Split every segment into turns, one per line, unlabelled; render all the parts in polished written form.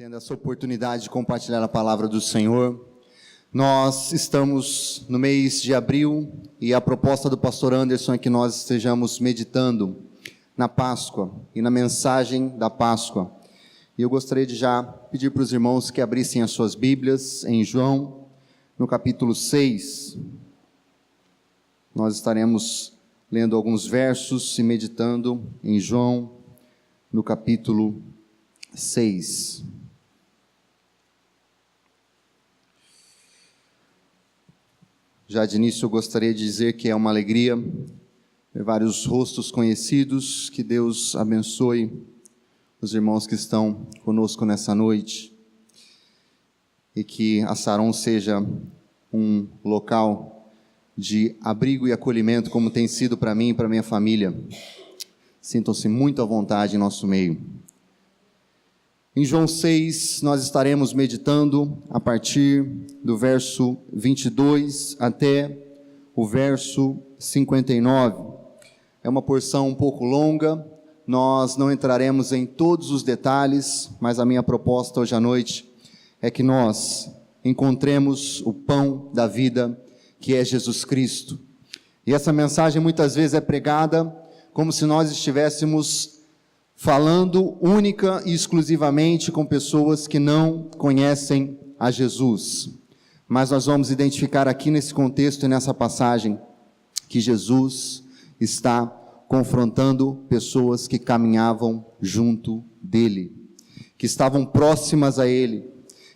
Tendo essa oportunidade de compartilhar a palavra do Senhor, nós estamos no mês de abril e a proposta do pastor Anderson é que nós estejamos meditando na Páscoa e na mensagem da Páscoa. E eu gostaria de já pedir para os irmãos que abrissem as suas Bíblias em João, no capítulo 6. Nós estaremos lendo alguns versos e meditando em João, no capítulo 6. Já de início eu gostaria de dizer que é uma alegria ver vários rostos conhecidos, que Deus abençoe os irmãos que estão conosco nessa noite, e que a Saron seja um local de abrigo e acolhimento, como tem sido para mim e para minha família. Sintam-se muito à vontade em nosso meio. Em João 6, nós estaremos meditando a partir do verso 22 até o verso 59. É uma porção um pouco longa, nós não entraremos em todos os detalhes, mas a minha proposta hoje à noite é que nós encontremos o pão da vida, que é Jesus Cristo. E essa mensagem muitas vezes é pregada como se nós estivéssemos falando única e exclusivamente com pessoas que não conhecem a Jesus. Mas nós vamos identificar aqui nesse contexto e nessa passagem que Jesus está confrontando pessoas que caminhavam junto dele, que estavam próximas a ele,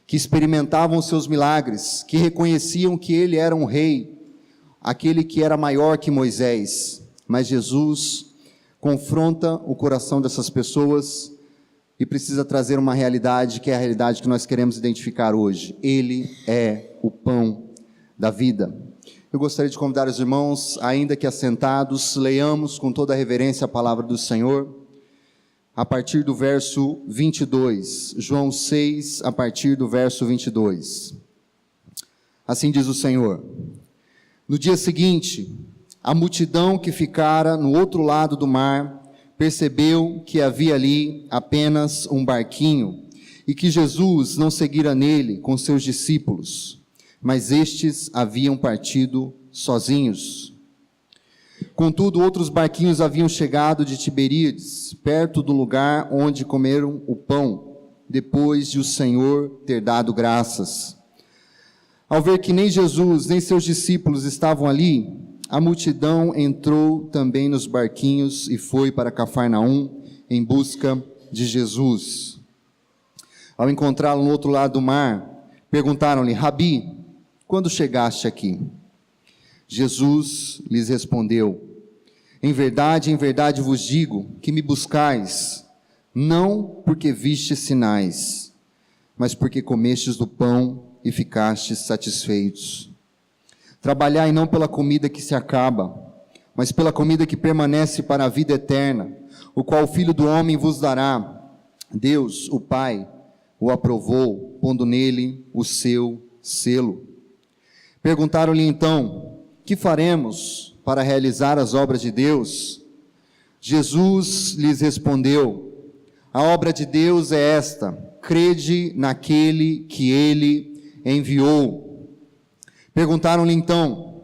que experimentavam os seus milagres, que reconheciam que ele era um rei, aquele que era maior que Moisés. Mas Jesus confronta o coração dessas pessoas e precisa trazer uma realidade, que é a realidade que nós queremos identificar hoje. Ele é o pão da vida. Eu gostaria de convidar os irmãos, ainda que assentados, leiamos com toda a reverência a palavra do Senhor, a partir do verso 22, João 6, a partir do verso 22. Assim diz o Senhor: No dia seguinte, a multidão que ficara no outro lado do mar percebeu que havia ali apenas um barquinho e que Jesus não seguira nele com seus discípulos, mas estes haviam partido sozinhos. Contudo, outros barquinhos haviam chegado de Tiberíades, perto do lugar onde comeram o pão, depois de o Senhor ter dado graças. Ao ver que nem Jesus nem seus discípulos estavam ali, a multidão entrou também nos barquinhos e foi para Cafarnaum em busca de Jesus. Ao encontrá-lo no outro lado do mar, perguntaram-lhe: Rabi, quando chegaste aqui? Jesus lhes respondeu: em verdade vos digo que me buscais, não porque vistes sinais, mas porque comestes do pão e ficastes satisfeitos. Trabalhai não pela comida que se acaba, mas pela comida que permanece para a vida eterna, o qual o Filho do Homem vos dará. Deus, o Pai, o aprovou, pondo nele o seu selo. Perguntaram-lhe então: que faremos para realizar as obras de Deus? Jesus lhes respondeu: a obra de Deus é esta: crede naquele que ele enviou. Perguntaram-lhe então: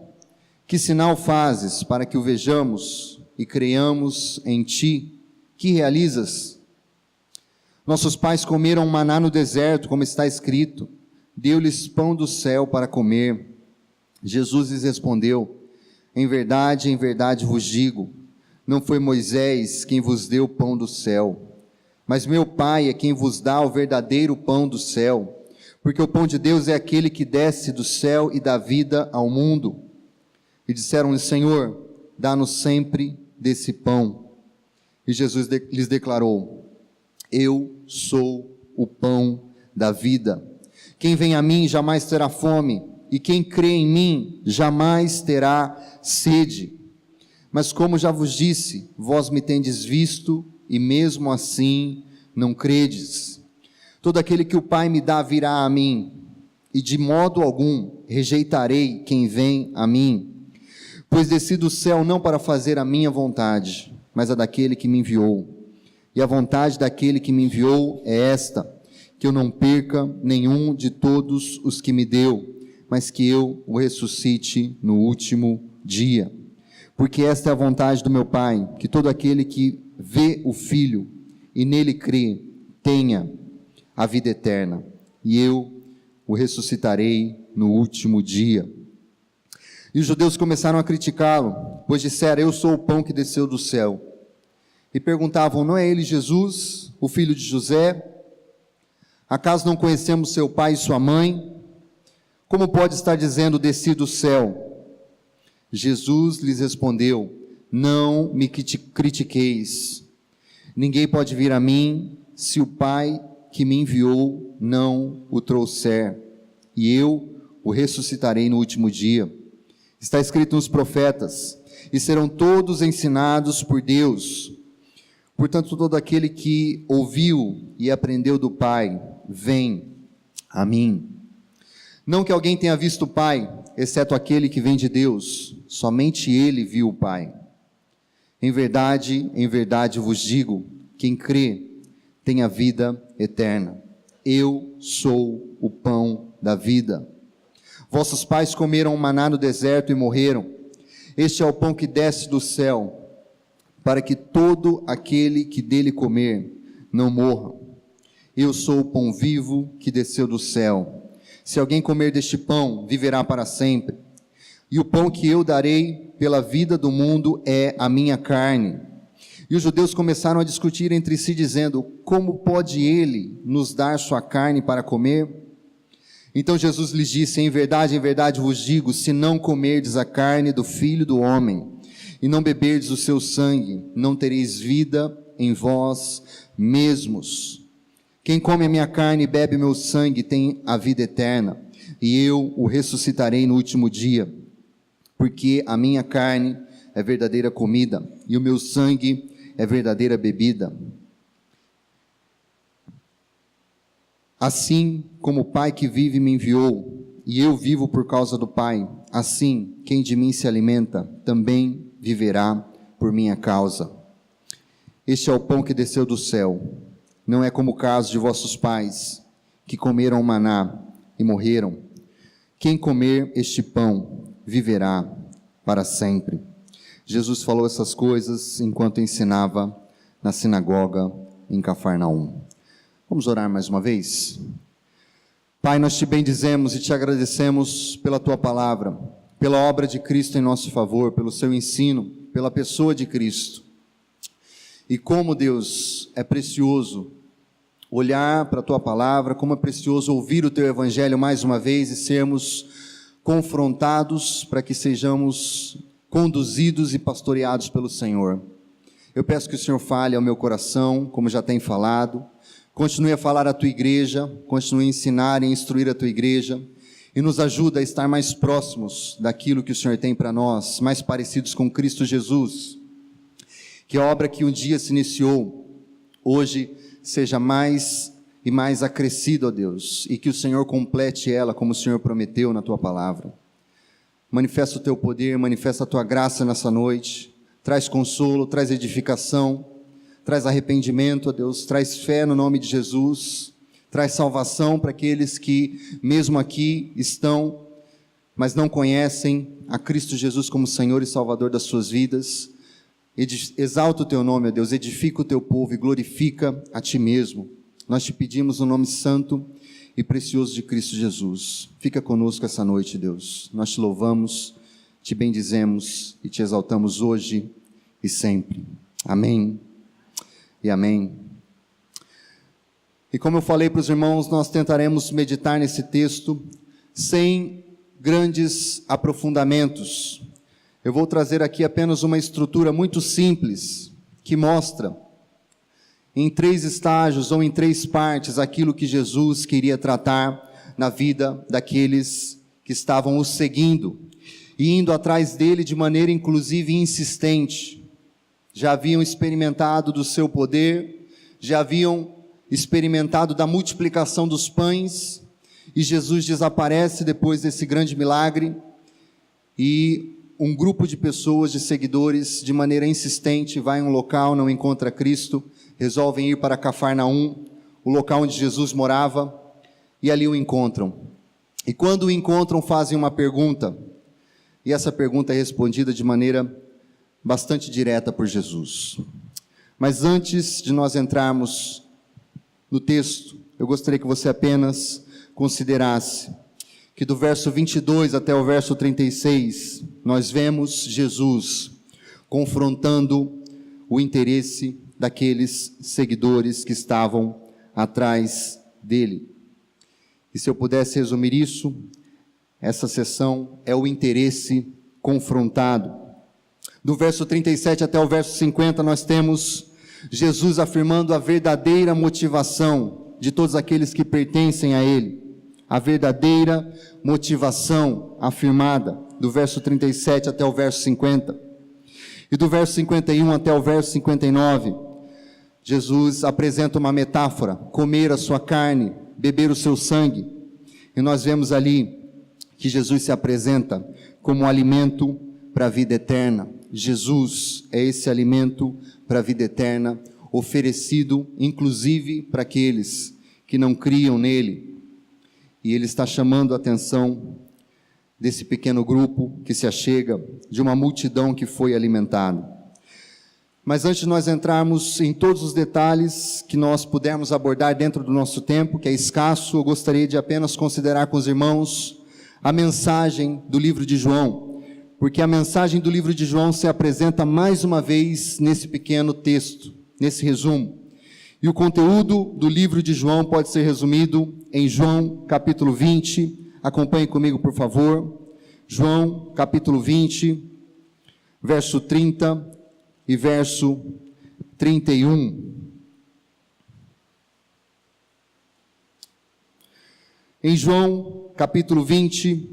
que sinal fazes para que o vejamos e creiamos em ti? Que realizas? Nossos pais comeram maná no deserto, como está escrito: deu-lhes pão do céu para comer. Jesus lhes respondeu: em verdade vos digo, não foi Moisés quem vos deu o pão do céu, mas meu Pai é quem vos dá o verdadeiro pão do céu. Porque o pão de Deus é aquele que desce do céu e dá vida ao mundo. E disseram-lhe: Senhor, dá-nos sempre desse pão. E Jesus lhes declarou: eu sou o pão da vida. Quem vem a mim jamais terá fome, e quem crê em mim jamais terá sede. Mas como já vos disse, vós me tendes visto, e mesmo assim não credes. Todo aquele que o Pai me dá virá a mim, e de modo algum rejeitarei quem vem a mim. Pois desci do céu não para fazer a minha vontade, mas a daquele que me enviou. E a vontade daquele que me enviou é esta: que eu não perca nenhum de todos os que me deu, mas que eu o ressuscite no último dia. Porque esta é a vontade do meu Pai, que todo aquele que vê o Filho e nele crê, tenha a vida eterna, e eu o ressuscitarei no último dia. E os judeus começaram a criticá-lo, pois disseram: eu sou o pão que desceu do céu. E perguntavam: não é ele Jesus, o filho de José? Acaso não conhecemos seu pai e sua mãe? Como pode estar dizendo: desci do céu? Jesus lhes respondeu: não me critiqueis. Ninguém pode vir a mim se o Pai que me enviou não o trouxer, e eu o ressuscitarei no último dia. Está escrito nos profetas: e serão todos ensinados por Deus. Portanto, todo aquele que ouviu e aprendeu do Pai, vem a mim. Não que alguém tenha visto o Pai, exceto aquele que vem de Deus, somente ele viu o Pai. Em verdade vos digo, quem crê tem a vida eterna. Eu sou o pão da vida. Vossos pais comeram maná no deserto e morreram. Este é o pão que desce do céu, para que todo aquele que dele comer não morra. Eu sou o pão vivo que desceu do céu. Se alguém comer deste pão, viverá para sempre. E o pão que eu darei pela vida do mundo é a minha carne. E os judeus começaram a discutir entre si, dizendo: como pode ele nos dar sua carne para comer? Então Jesus lhes disse: em verdade vos digo, se não comerdes a carne do Filho do Homem, e não beberdes o seu sangue, não tereis vida em vós mesmos. Quem come a minha carne e bebe meu sangue tem a vida eterna, e eu o ressuscitarei no último dia. Porque a minha carne é verdadeira comida, e o meu sangue é verdadeira bebida. Assim como o Pai que vive me enviou, e eu vivo por causa do Pai, assim quem de mim se alimenta também viverá por minha causa. Este é o pão que desceu do céu. Não é como o caso de vossos pais, que comeram maná e morreram. Quem comer este pão viverá para sempre. Jesus falou essas coisas enquanto ensinava na sinagoga em Cafarnaum. Vamos orar mais uma vez? Pai, nós te bendizemos e te agradecemos pela tua palavra, pela obra de Cristo em nosso favor, pelo seu ensino, pela pessoa de Cristo. E como, Deus, é precioso olhar para a tua palavra, como é precioso ouvir o teu evangelho mais uma vez e sermos confrontados para que sejamos conduzidos e pastoreados pelo Senhor. Eu peço que o Senhor fale ao meu coração, como já tem falado, continue a falar à tua igreja, continue a ensinar e instruir a tua igreja, e nos ajuda a estar mais próximos daquilo que o Senhor tem para nós, mais parecidos com Cristo Jesus. Que a obra que um dia se iniciou, hoje seja mais e mais acrescida, ó Deus, e que o Senhor complete ela como o Senhor prometeu na tua palavra. Manifesta o teu poder, manifesta a tua graça nessa noite, traz consolo, traz edificação, traz arrependimento, ó Deus, traz fé no nome de Jesus, traz salvação para aqueles que mesmo aqui estão, mas não conhecem a Cristo Jesus como Senhor e Salvador das suas vidas. Exalta o teu nome, ó Deus, edifica o teu povo e glorifica a ti mesmo. Nós te pedimos no nome santo e precioso de Cristo Jesus. Fica conosco essa noite, Deus. Nós te louvamos, te bendizemos e te exaltamos hoje e sempre. Amém e amém. E como eu falei para os irmãos, nós tentaremos meditar nesse texto sem grandes aprofundamentos. Eu vou trazer aqui apenas uma estrutura muito simples, que mostra em 3 estágios ou em 3 partes aquilo que Jesus queria tratar na vida daqueles que estavam o seguindo e indo atrás dele de maneira inclusive insistente. Já haviam experimentado do seu poder, já haviam experimentado da multiplicação dos pães, e Jesus desaparece depois desse grande milagre, e um grupo de pessoas, de seguidores, de maneira insistente, vai a um local, não encontra Cristo, resolvem ir para Cafarnaum, o local onde Jesus morava, e ali o encontram. E quando o encontram, fazem uma pergunta, e essa pergunta é respondida de maneira bastante direta por Jesus. Mas antes de nós entrarmos no texto, eu gostaria que você apenas considerasse que do verso 22 até o verso 36, nós vemos Jesus confrontando o interesse daqueles seguidores que estavam atrás dele. E se eu pudesse resumir isso, essa sessão é o interesse confrontado. Do verso 37 até o verso 50, nós temos Jesus afirmando a verdadeira motivação de todos aqueles que pertencem a ele. A verdadeira motivação afirmada, do verso 37 até o verso 50. E do verso 51 até o verso 59, Jesus apresenta uma metáfora: comer a sua carne, beber o seu sangue. E nós vemos ali que Jesus se apresenta como um alimento para a vida eterna. Jesus é esse alimento para a vida eterna, oferecido inclusive para aqueles que não criam nele. E ele está chamando a atenção desse pequeno grupo que se achega, de uma multidão que foi alimentada. Mas antes de nós entrarmos em todos os detalhes que nós pudermos abordar dentro do nosso tempo, que é escasso, eu gostaria de apenas considerar com os irmãos a mensagem do livro de João, porque a mensagem do livro de João se apresenta mais uma vez nesse pequeno texto, nesse resumo. E o conteúdo do livro de João pode ser resumido em João capítulo 20, acompanhe comigo por favor, João capítulo 20, verso 30 e verso 31. Em João capítulo 20,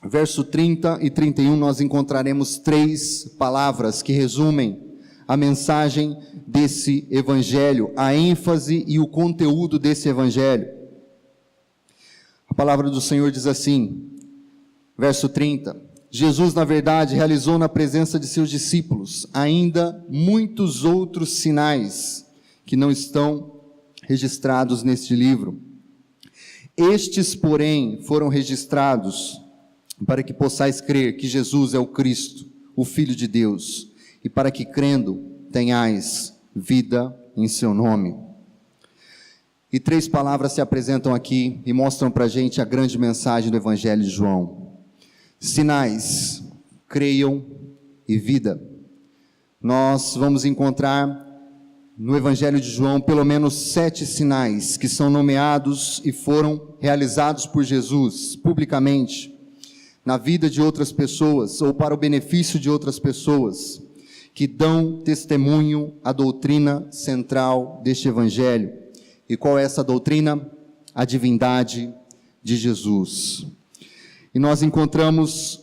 verso 30 e 31, nós encontraremos 3 palavras que resumem a mensagem desse evangelho, a ênfase e o conteúdo desse evangelho. A palavra do Senhor diz assim, verso 30, Jesus, na verdade, realizou na presença de seus discípulos ainda muitos outros sinais que não estão registrados neste livro. Estes, porém, foram registrados para que possais crer que Jesus é o Cristo, o Filho de Deus, e para que, crendo, tenhais vida em seu nome. E 3 palavras se apresentam aqui e mostram para a gente a grande mensagem do Evangelho de João. Sinais, creiam, e vida. Nós vamos encontrar no Evangelho de João pelo menos 7 sinais que são nomeados e foram realizados por Jesus publicamente na vida de outras pessoas ou para o benefício de outras pessoas, que dão testemunho à doutrina central deste Evangelho. E qual é essa doutrina? A divindade de Jesus. E nós encontramos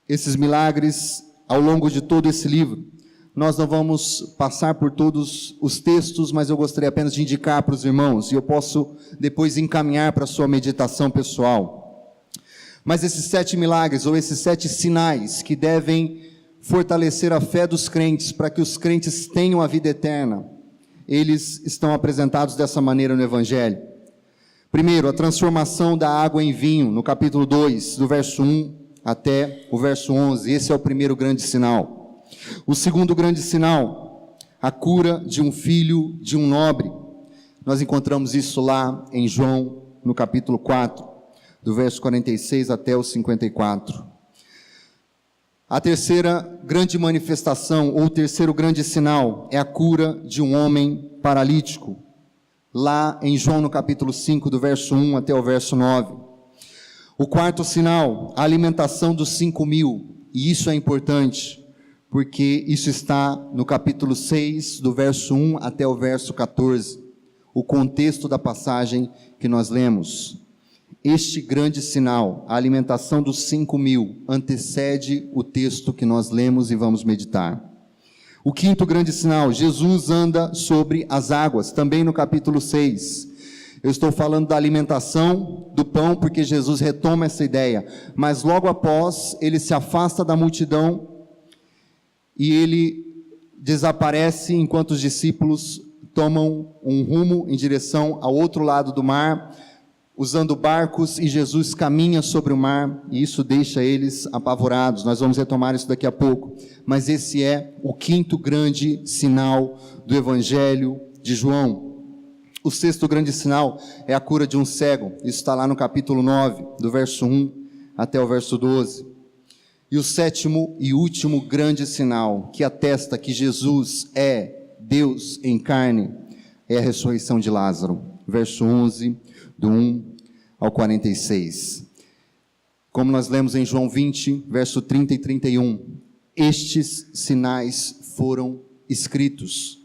esses milagres ao longo de todo esse livro. Nós não vamos passar por todos os textos, mas eu gostaria apenas de indicar para os irmãos, e eu posso depois encaminhar para a sua meditação pessoal. Mas esses 7 milagres, ou esses 7 sinais que devem fortalecer a fé dos crentes, para que os crentes tenham a vida eterna, eles estão apresentados dessa maneira no Evangelho. Primeiro, a transformação da água em vinho, no capítulo 2, do verso 1 até o verso 11, esse é o primeiro grande sinal. O segundo grande sinal, a cura de um filho de um nobre. Nós encontramos isso lá em João, no capítulo 4, do verso 46 até o 54. A terceira grande manifestação, ou terceiro grande sinal, é a cura de um homem paralítico, lá em João, no capítulo 5, do verso 1 até o verso 9. O quarto sinal, a alimentação dos 5.000, e isso é importante, porque isso está no capítulo 6, do verso 1 até o verso 14, o contexto da passagem que nós lemos. Este grande sinal, a alimentação dos 5.000, antecede o texto que nós lemos e vamos meditar. O quinto grande sinal, Jesus anda sobre as águas, também no capítulo 6. Eu estou falando da alimentação do pão, porque Jesus retoma essa ideia, mas logo após, ele se afasta da multidão e ele desaparece enquanto os discípulos tomam um rumo em direção ao outro lado do mar, usando barcos, e Jesus caminha sobre o mar, e isso deixa eles apavorados. Nós vamos retomar isso daqui a pouco. Mas esse é o quinto grande sinal do Evangelho de João. O sexto grande sinal é a cura de um cego. Isso está lá no capítulo 9, do verso 1 até o verso 12. E o sétimo e último grande sinal, que atesta que Jesus é Deus em carne, é a ressurreição de Lázaro. Verso 11, do 1 ao 46. Como nós lemos em João 20, verso 30 e 31, estes sinais foram escritos,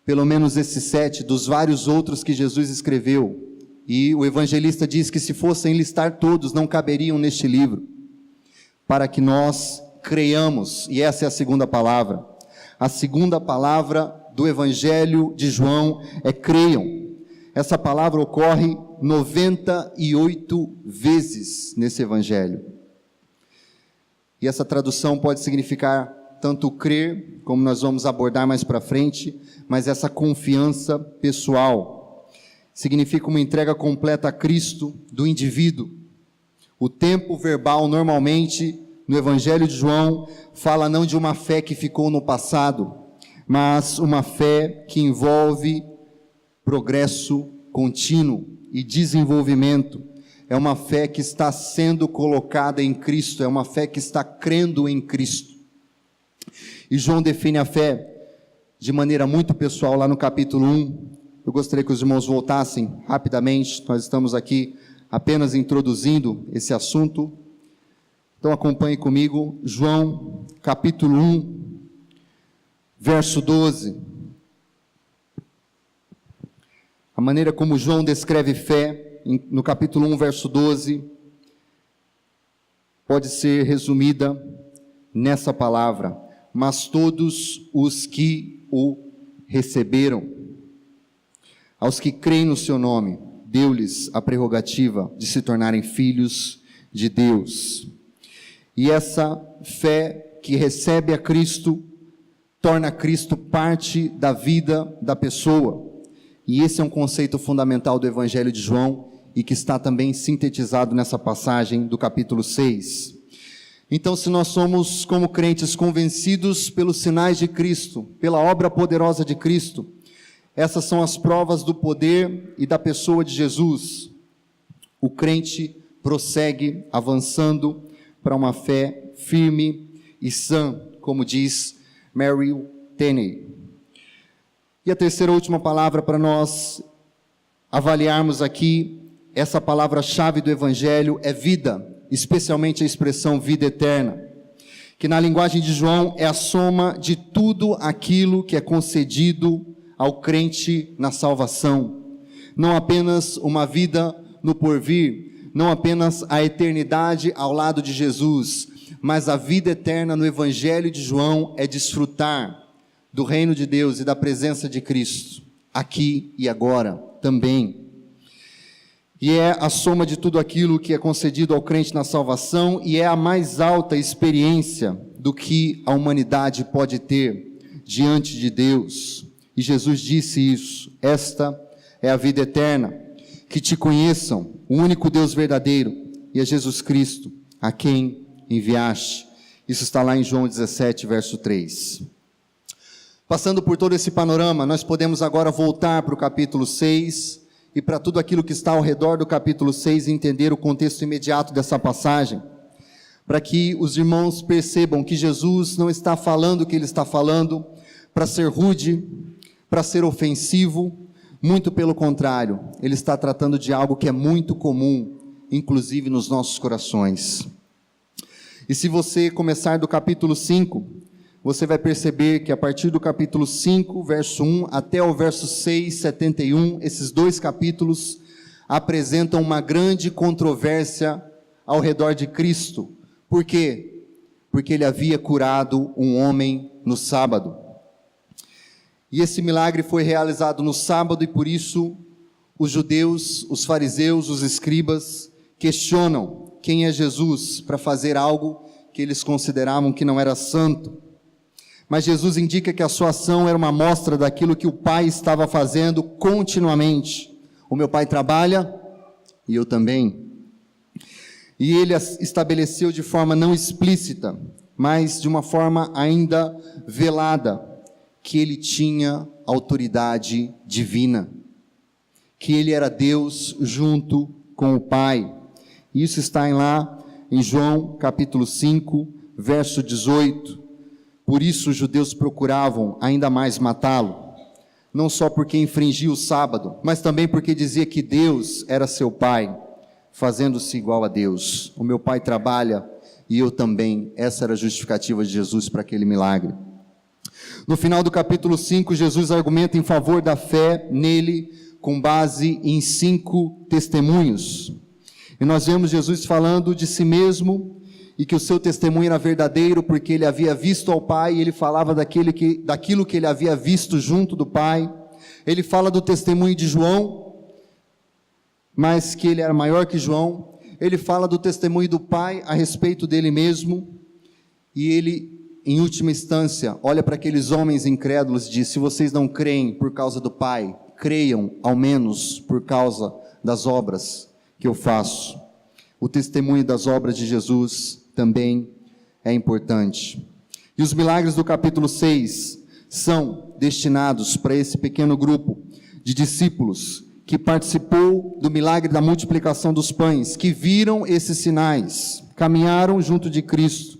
pelo menos esses 7, dos vários outros que Jesus escreveu, e o evangelista diz que se fossem listar todos, não caberiam neste livro, para que nós creiamos, e essa é a segunda palavra. A segunda palavra do Evangelho de João é creiam. Essa palavra ocorre 98 vezes nesse Evangelho. E essa tradução pode significar tanto crer, como nós vamos abordar mais para frente, mas essa confiança pessoal. Significa uma entrega completa a Cristo do indivíduo. O tempo verbal, normalmente, no Evangelho de João, fala não de uma fé que ficou no passado, mas uma fé que envolve progresso contínuo e desenvolvimento. É uma fé que está sendo colocada em Cristo, é uma fé que está crendo em Cristo. E João define a fé de maneira muito pessoal lá no capítulo 1. Eu gostaria que os irmãos voltassem rapidamente, nós estamos aqui apenas introduzindo esse assunto. Então acompanhe comigo, João capítulo 1, verso 12. A maneira como João descreve fé, no capítulo 1, verso 12, pode ser resumida nessa palavra: mas todos os que o receberam, aos que creem no seu nome, deu-lhes a prerrogativa de se tornarem filhos de Deus. E essa fé que recebe a Cristo, torna Cristo parte da vida da pessoa. E esse é um conceito fundamental do Evangelho de João, e que está também sintetizado nessa passagem do capítulo 6. Então, se nós somos, como crentes, convencidos pelos sinais de Cristo, pela obra poderosa de Cristo, essas são as provas do poder e da pessoa de Jesus. O crente prossegue avançando para uma fé firme e sã, como diz Mary Tenney. E a terceira e última palavra para nós avaliarmos aqui, essa palavra-chave do Evangelho é vida, especialmente a expressão vida eterna, que na linguagem de João é a soma de tudo aquilo que é concedido ao crente na salvação. Não apenas uma vida no porvir, não apenas a eternidade ao lado de Jesus, mas a vida eterna no Evangelho de João é desfrutar do reino de Deus e da presença de Cristo, aqui e agora também. E é a soma de tudo aquilo que é concedido ao crente na salvação, e é a mais alta experiência do que a humanidade pode ter diante de Deus. E Jesus disse isso: esta é a vida eterna, que te conheçam, o único Deus verdadeiro, e a Jesus Cristo, a quem enviaste. Isso está lá em João 17, verso 3. Passando por todo esse panorama, nós podemos agora voltar para o capítulo 6, e para tudo aquilo que está ao redor do capítulo 6, entender o contexto imediato dessa passagem, para que os irmãos percebam que Jesus não está falando o que ele está falando para ser rude, para ser ofensivo, muito pelo contrário, ele está tratando de algo que é muito comum, inclusive nos nossos corações. E se você começar do capítulo 5, você vai perceber que a partir do capítulo 5, verso 1, até o verso 6, 71, esses dois capítulos apresentam uma grande controvérsia ao redor de Cristo. Por quê? Porque ele havia curado um homem no sábado. E esse milagre foi realizado no sábado, e por isso os judeus, os fariseus, os escribas questionam quem é Jesus para fazer algo que eles consideravam que não era santo. Mas Jesus indica que a sua ação era uma amostra daquilo que o Pai estava fazendo continuamente. O meu Pai trabalha e eu também. E ele estabeleceu de forma não explícita, mas de uma forma ainda velada, que ele tinha autoridade divina, que ele era Deus junto com o Pai. Isso está lá em João capítulo 5, verso 18. Por isso os judeus procuravam ainda mais matá-lo, não só porque infringia o sábado, mas também porque dizia que Deus era seu Pai, fazendo-se igual a Deus. O meu Pai trabalha e eu também. Essa era a justificativa de Jesus para aquele milagre. No final do capítulo 5, Jesus argumenta em favor da fé nele, com base em 5 testemunhos. E nós vemos Jesus falando de si mesmo, e que o seu testemunho era verdadeiro, porque ele havia visto ao Pai, e ele falava daquilo que ele havia visto junto do Pai. Ele fala do testemunho de João, mas que ele era maior que João. Ele fala do testemunho do Pai a respeito dele mesmo, e ele, em última instância, olha para aqueles homens incrédulos e diz: se vocês não creem por causa do Pai, creiam ao menos por causa das obras que eu faço. O testemunho das obras de Jesus também é importante. E os milagres do capítulo 6 são destinados para esse pequeno grupo de discípulos que participou do milagre da multiplicação dos pães, que viram esses sinais, caminharam junto de Cristo.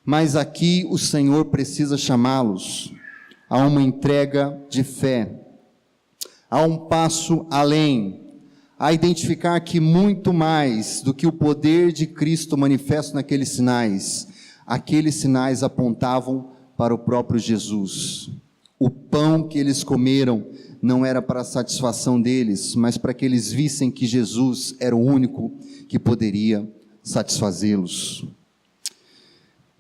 Mas aqui o Senhor precisa chamá-los a uma entrega de fé, a um passo além, a identificar que muito mais do que o poder de Cristo manifesto naqueles sinais, aqueles sinais apontavam para o próprio Jesus. O pão que eles comeram não era para a satisfação deles, mas para que eles vissem que Jesus era o único que poderia satisfazê-los.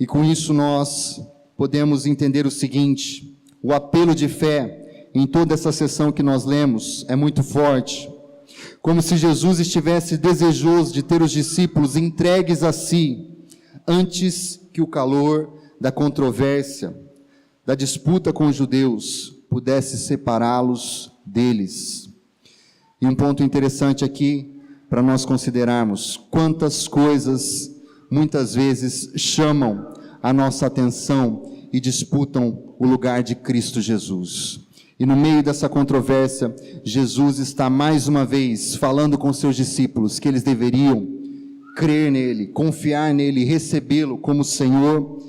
E com isso nós podemos entender o seguinte: o apelo de fé em toda essa sessão que nós lemos é muito forte, como se Jesus estivesse desejoso de ter os discípulos entregues a si, antes que o calor da controvérsia, da disputa com os judeus, pudesse separá-los deles. E um ponto interessante aqui, para nós considerarmos: quantas coisas, muitas vezes, chamam a nossa atenção e disputam o lugar de Cristo Jesus. E no meio dessa controvérsia, Jesus está mais uma vez falando com seus discípulos que eles deveriam crer nele, confiar nele, recebê-lo como Senhor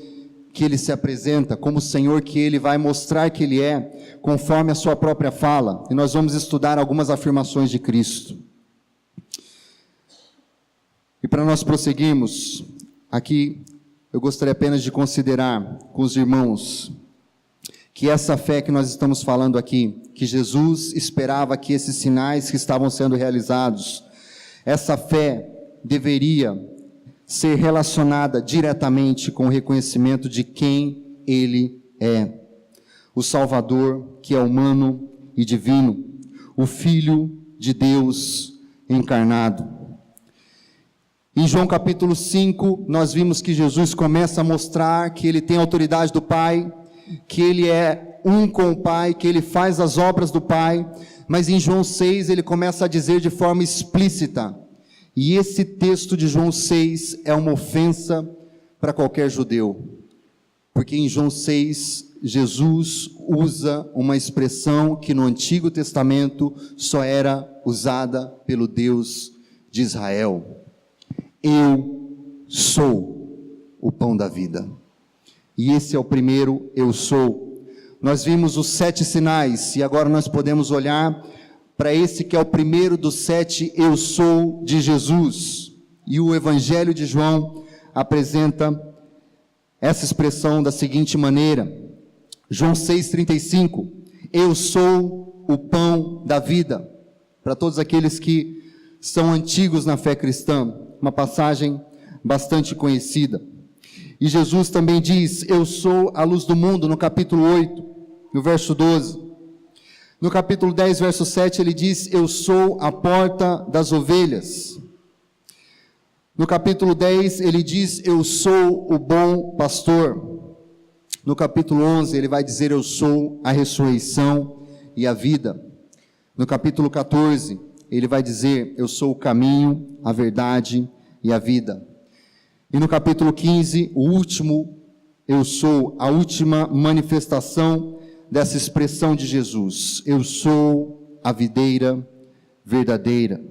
que ele se apresenta, como Senhor que ele vai mostrar que ele é, conforme a sua própria fala. E nós vamos estudar algumas afirmações de Cristo. E para nós prosseguirmos, aqui eu gostaria apenas de considerar com os irmãos que essa fé que nós estamos falando aqui, que Jesus esperava que esses sinais que estavam sendo realizados, essa fé deveria ser relacionada diretamente com o reconhecimento de quem Ele é. O Salvador, que é humano e divino, o Filho de Deus encarnado. Em João capítulo 5, nós vimos que Jesus começa a mostrar que Ele tem autoridade do Pai, que Ele é um com o Pai, que Ele faz as obras do Pai, mas em João 6 Ele começa a dizer de forma explícita, e esse texto de João 6 é uma ofensa para qualquer judeu, porque em João 6, Jesus usa uma expressão que no Antigo Testamento só era usada pelo Deus de Israel: eu sou o pão da vida. E esse é o primeiro eu sou. Nós vimos os 7 sinais, e agora nós podemos olhar para esse que é o primeiro dos 7 eu sou de Jesus. E o Evangelho de João apresenta essa expressão da seguinte maneira: João 6,35, eu sou o pão da vida. Para todos aqueles que são antigos na fé cristã, uma passagem bastante conhecida. E Jesus também diz, eu sou a luz do mundo, no capítulo 8, no verso 12. No capítulo 10, verso 7, ele diz, eu sou a porta das ovelhas. No capítulo 10, ele diz, eu sou o bom pastor. No capítulo 11, ele vai dizer: eu sou a ressurreição e a vida. No capítulo 14, ele vai dizer: eu sou o caminho, a verdade e a vida. E no capítulo 15, o último, eu sou a última manifestação dessa expressão de Jesus: eu sou a videira verdadeira.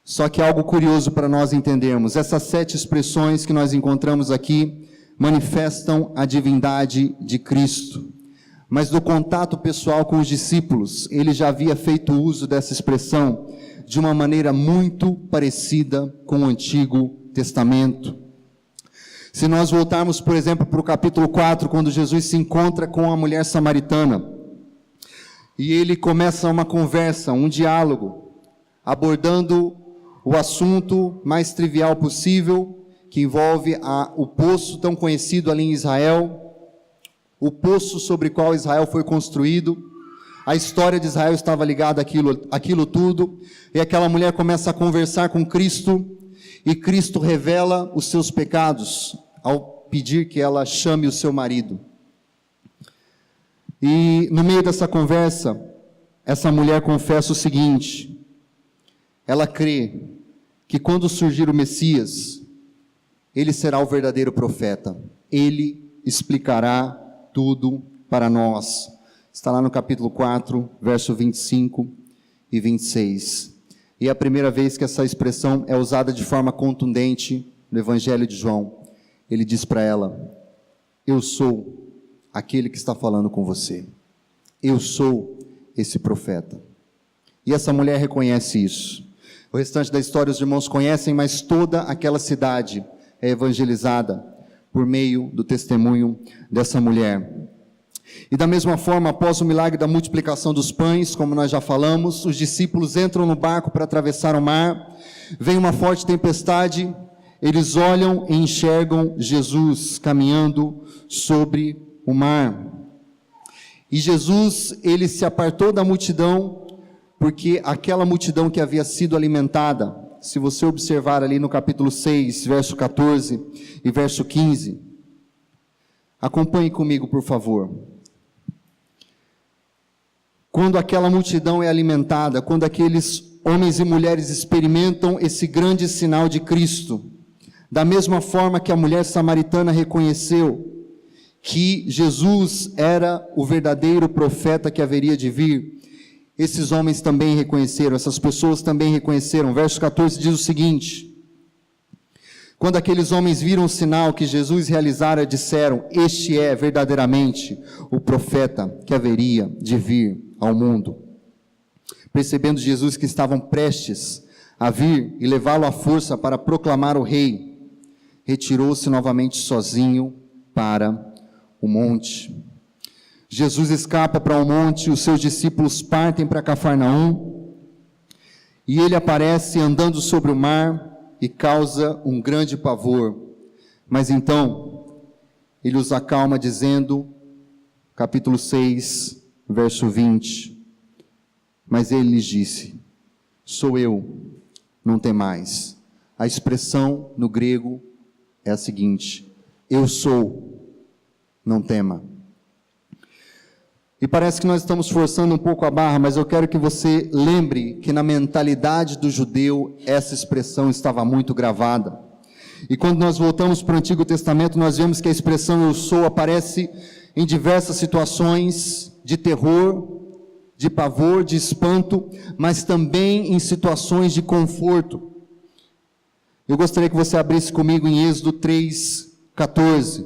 Só que algo curioso para nós entendermos: essas 7 expressões que nós encontramos aqui manifestam a divindade de Cristo. Mas no contato pessoal com os discípulos, ele já havia feito uso dessa expressão de uma maneira muito parecida com o Antigo Testamento. Se nós voltarmos, por exemplo, para o capítulo 4, quando Jesus se encontra com a mulher samaritana, e ele começa uma conversa, um diálogo, abordando o assunto mais trivial possível, que envolve o poço tão conhecido ali em Israel, o poço sobre o qual Israel foi construído. A história de Israel estava ligada àquilo tudo, e aquela mulher começa a conversar com Cristo, e Cristo revela os seus pecados, ao pedir que ela chame o seu marido. E no meio dessa conversa, essa mulher confessa o seguinte: ela crê que quando surgir o Messias, ele será o verdadeiro profeta, ele explicará tudo para nós. Está lá no capítulo 4, verso 25 e 26. E é a primeira vez que essa expressão é usada de forma contundente no Evangelho de João. Ele diz para ela: eu sou aquele que está falando com você. Eu sou esse profeta. E essa mulher reconhece isso. O restante da história os irmãos conhecem, mas toda aquela cidade é evangelizada por meio do testemunho dessa mulher. E da mesma forma, após o milagre da multiplicação dos pães, como nós já falamos, os discípulos entram no barco para atravessar o mar, vem uma forte tempestade, eles olham e enxergam Jesus caminhando sobre o mar. E Jesus, ele se apartou da multidão, porque aquela multidão que havia sido alimentada, se você observar ali no capítulo 6, verso 14 e verso 15, acompanhe comigo, por favor. Quando aquela multidão é alimentada, quando aqueles homens e mulheres experimentam esse grande sinal de Cristo, da mesma forma que a mulher samaritana reconheceu que Jesus era o verdadeiro profeta que haveria de vir, esses homens também reconheceram, essas pessoas também reconheceram. Verso 14 diz o seguinte: quando aqueles homens viram o sinal que Jesus realizara, disseram: este é verdadeiramente o profeta que haveria de vir ao mundo. Percebendo Jesus que estavam prestes a vir e levá-lo à força para proclamar o rei, retirou-se novamente sozinho para o monte. Jesus escapa para o monte, os seus discípulos partem para Cafarnaum, e ele aparece andando sobre o mar e causa um grande pavor. Mas então, ele os acalma dizendo, capítulo 6, verso 20, mas ele lhes disse: sou eu, não temais. A expressão no grego é a seguinte: eu sou, não tema. E parece que nós estamos forçando um pouco a barra, mas eu quero que você lembre que na mentalidade do judeu essa expressão estava muito gravada. E quando nós voltamos para o Antigo Testamento, nós vemos que a expressão eu sou aparece em diversas situações de terror, de pavor, de espanto, mas também em situações de conforto. Eu gostaria que você abrisse comigo em Êxodo 3:14,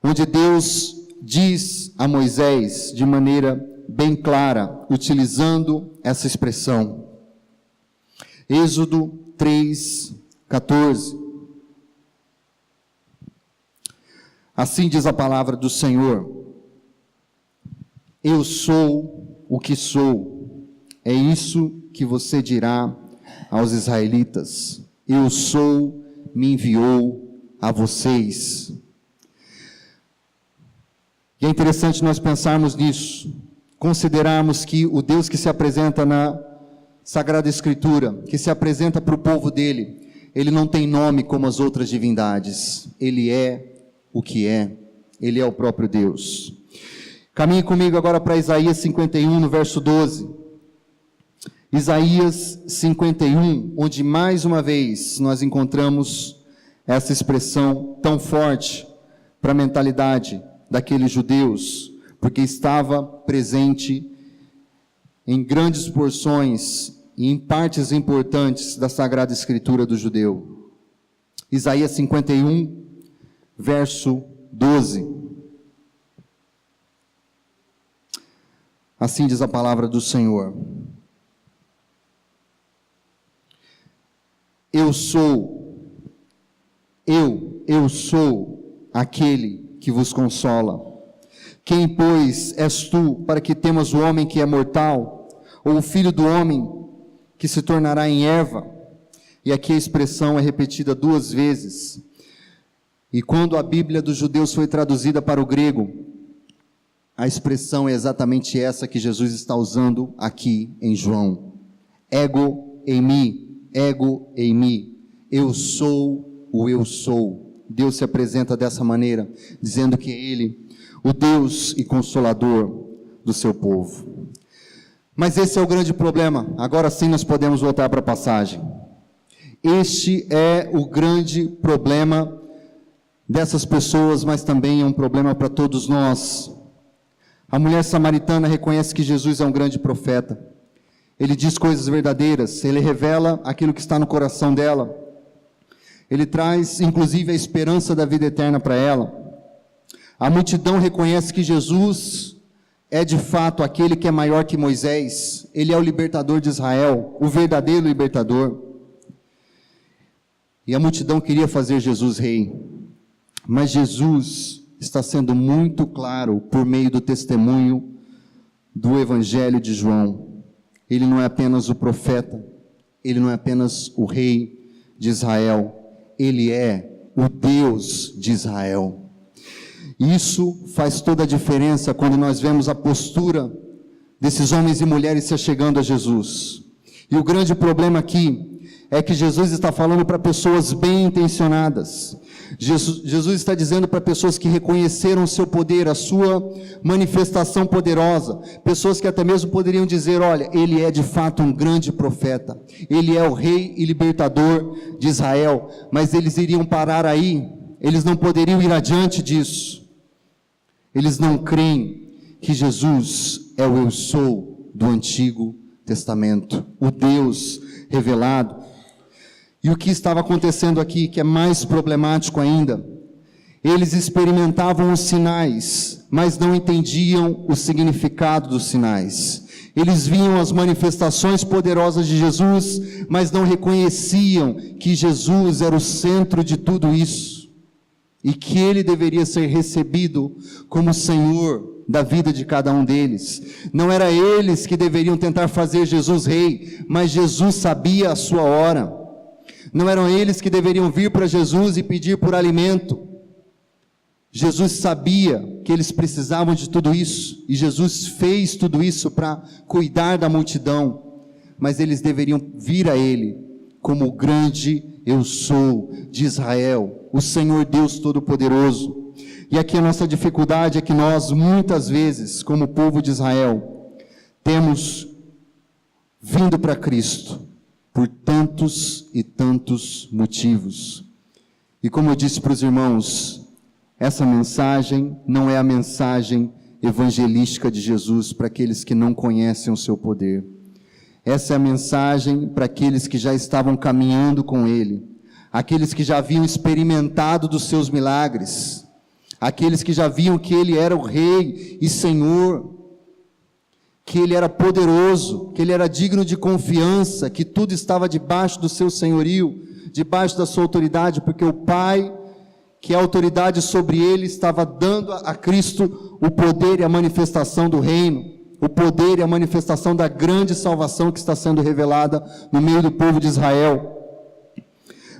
onde Deus diz a Moisés de maneira bem clara, utilizando essa expressão. Êxodo 3:14. Assim diz a palavra do Senhor: eu sou o que sou. É isso que você dirá aos israelitas: eu sou, me enviou a vocês. E é interessante nós pensarmos nisso, considerarmos que o Deus que se apresenta na Sagrada Escritura, que se apresenta para o povo dele, Ele não tem nome como as outras divindades. Ele é o que é. Ele é o próprio Deus. Caminhe comigo agora para Isaías 51, no verso 12. Isaías 51, onde mais uma vez nós encontramos essa expressão tão forte para a mentalidade daqueles judeus, porque estava presente em grandes porções e em partes importantes da Sagrada Escritura do judeu. Isaías 51, verso 12. Assim diz a palavra do Senhor. Eu sou aquele que vos consola. Quem, pois, és tu para que temas o homem que é mortal, ou o filho do homem que se tornará em erva? E aqui a expressão é repetida 2 vezes. E quando a Bíblia dos judeus foi traduzida para o grego, a expressão é exatamente essa que Jesus está usando aqui em João. Ego em mim, eu sou o eu sou. Deus se apresenta dessa maneira, dizendo que é Ele, o Deus e Consolador do seu povo. Mas esse é o grande problema. Agora sim nós podemos voltar para a passagem. Este é o grande problema dessas pessoas, mas também é um problema para todos nós. A mulher samaritana reconhece que Jesus é um grande profeta. Ele diz coisas verdadeiras, ele revela aquilo que está no coração dela. Ele traz, inclusive, a esperança da vida eterna para ela. A multidão reconhece que Jesus é, de fato, aquele que é maior que Moisés. Ele é o libertador de Israel, o verdadeiro libertador. E a multidão queria fazer Jesus rei. Mas Jesus está sendo muito claro por meio do testemunho do Evangelho de João. Ele não é apenas o profeta, ele não é apenas o rei de Israel, ele é o Deus de Israel. Isso faz toda a diferença quando nós vemos a postura desses homens e mulheres se achegando a Jesus. E o grande problema aqui é que Jesus está falando para pessoas bem intencionadas. Jesus está dizendo para pessoas que reconheceram o seu poder, a sua manifestação poderosa, pessoas que até mesmo poderiam dizer, olha, ele é de fato um grande profeta, ele é o rei e libertador de Israel, mas eles iriam parar aí, eles não poderiam ir adiante disso. Eles não creem que Jesus é o eu sou do Antigo Testamento, o Deus revelado. E o que estava acontecendo aqui, que é mais problemático ainda, eles experimentavam os sinais, mas não entendiam o significado dos sinais. Eles viam as manifestações poderosas de Jesus, mas não reconheciam que Jesus era o centro de tudo isso, e que Ele deveria ser recebido como Senhor da vida de cada um deles. Não era eles que deveriam tentar fazer Jesus rei, mas Jesus sabia a sua hora. Não eram eles que deveriam vir para Jesus e pedir por alimento. Jesus sabia que eles precisavam de tudo isso, e Jesus fez tudo isso para cuidar da multidão, mas eles deveriam vir a Ele como o grande eu sou de Israel, o Senhor Deus Todo-Poderoso. E aqui a nossa dificuldade é que nós, muitas vezes, como povo de Israel, temos vindo para Cristo por tantos e tantos motivos. E como eu disse para os irmãos, essa mensagem não é a mensagem evangelística de Jesus para aqueles que não conhecem o seu poder. Essa é a mensagem para aqueles que já estavam caminhando com Ele, aqueles que já haviam experimentado dos seus milagres, aqueles que já viam que Ele era o Rei e Senhor, que Ele era poderoso, que Ele era digno de confiança, que tudo estava debaixo do seu senhorio, debaixo da sua autoridade, porque o Pai, que é a autoridade sobre Ele, estava dando a Cristo o poder e a manifestação do reino, o poder e a manifestação da grande salvação que está sendo revelada no meio do povo de Israel.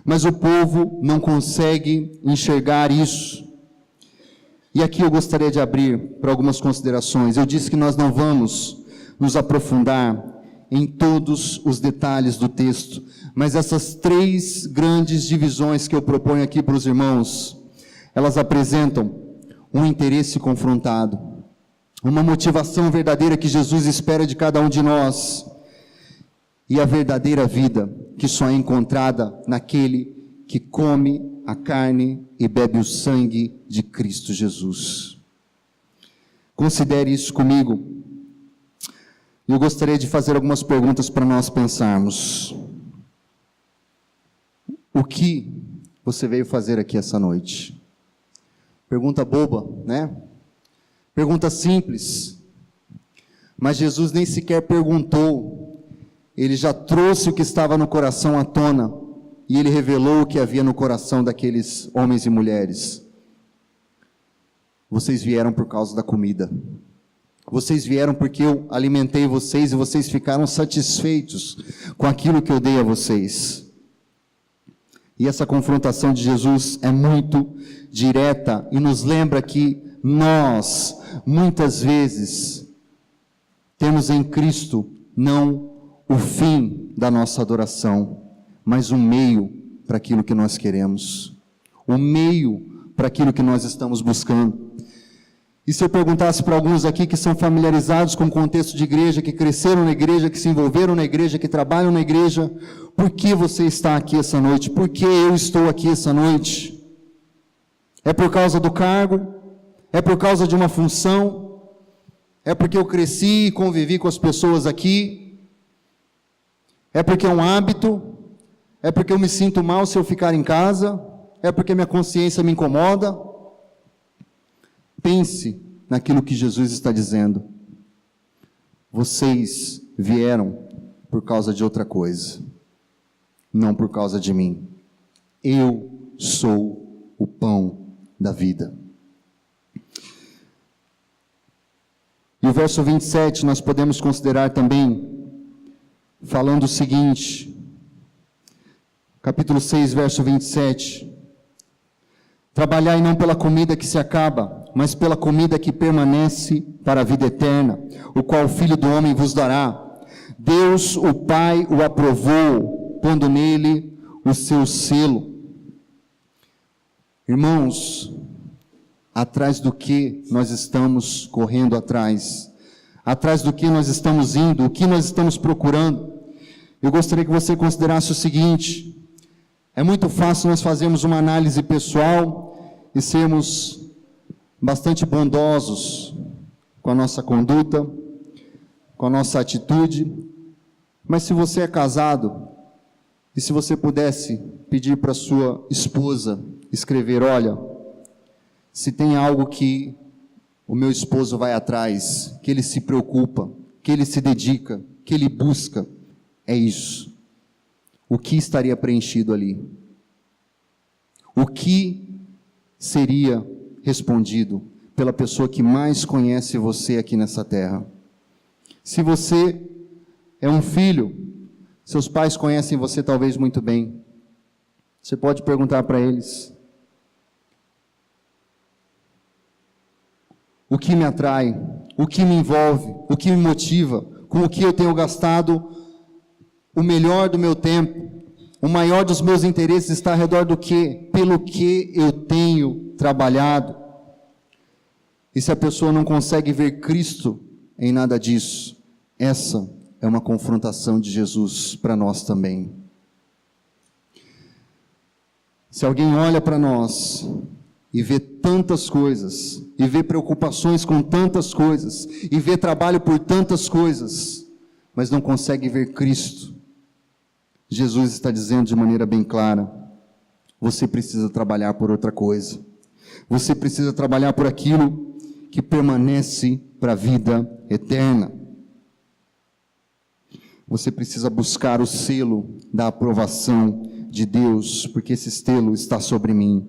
Mas o povo não consegue enxergar isso. E aqui eu gostaria de abrir para algumas considerações. Eu disse que nós não vamos nos aprofundar em todos os detalhes do texto, mas essas 3 grandes divisões que eu proponho aqui para os irmãos, elas apresentam um interesse confrontado, uma motivação verdadeira que Jesus espera de cada um de nós, e a verdadeira vida que só é encontrada naquele que come a carne e bebe o sangue de Cristo Jesus. Considere isso comigo. Eu gostaria de fazer algumas perguntas para nós pensarmos. O que você veio fazer aqui essa noite? Pergunta boba, né? Pergunta simples. Mas Jesus nem sequer perguntou. Ele já trouxe o que estava no coração à tona. E ele revelou o que havia no coração daqueles homens e mulheres. Vocês vieram por causa da comida. Vocês vieram porque eu alimentei vocês e vocês ficaram satisfeitos com aquilo que eu dei a vocês. E essa confrontação de Jesus é muito direta e nos lembra que nós, muitas vezes, temos em Cristo não o fim da nossa adoração, mas um meio para aquilo que nós queremos, um meio para aquilo que nós estamos buscando. E se eu perguntasse para alguns aqui que são familiarizados com o contexto de igreja, que cresceram na igreja, que se envolveram na igreja, que trabalham na igreja, por que você está aqui essa noite? Por que eu estou aqui essa noite? É por causa do cargo? É por causa de uma função? É porque eu cresci e convivi com as pessoas aqui? É porque é um hábito? É porque eu me sinto mal se eu ficar em casa? É porque minha consciência me incomoda? Pense naquilo que Jesus está dizendo. Vocês vieram por causa de outra coisa, não por causa de mim. Eu sou o pão da vida. E o verso 27 nós podemos considerar também, falando o seguinte, capítulo 6, verso 27. Trabalhai não pela comida que se acaba, mas pela comida que permanece para a vida eterna, o qual o Filho do Homem vos dará. Deus, o Pai, o aprovou, pondo nele o seu selo. Irmãos, atrás do que nós estamos correndo atrás? Atrás do que nós estamos indo? O que nós estamos procurando? Eu gostaria que você considerasse o seguinte: é muito fácil nós fazermos uma análise pessoal e sermos bastante bondosos com a nossa conduta, com a nossa atitude, mas se você é casado, e se você pudesse pedir para sua esposa escrever, olha, se tem algo que o meu esposo vai atrás, que ele se preocupa, que ele se dedica, que ele busca, é isso. O que estaria preenchido ali? O que seria respondido pela pessoa que mais conhece você aqui nessa terra? Se você é um filho, seus pais conhecem você talvez muito bem. Você pode perguntar para eles: o que me atrai? O que me envolve? O que me motiva? Com o que eu tenho gastado o melhor do meu tempo? O maior dos meus interesses está ao redor do quê? Pelo que eu tenho trabalhado. E se a pessoa não consegue ver Cristo em nada disso, essa é uma confrontação de Jesus para nós também. Se alguém olha para nós e vê tantas coisas, e vê preocupações com tantas coisas, e vê trabalho por tantas coisas, mas não consegue ver Cristo, Jesus está dizendo de maneira bem clara: você precisa trabalhar por outra coisa. Você precisa trabalhar por aquilo que permanece para a vida eterna. Você precisa buscar o selo da aprovação de Deus, porque esse selo está sobre mim.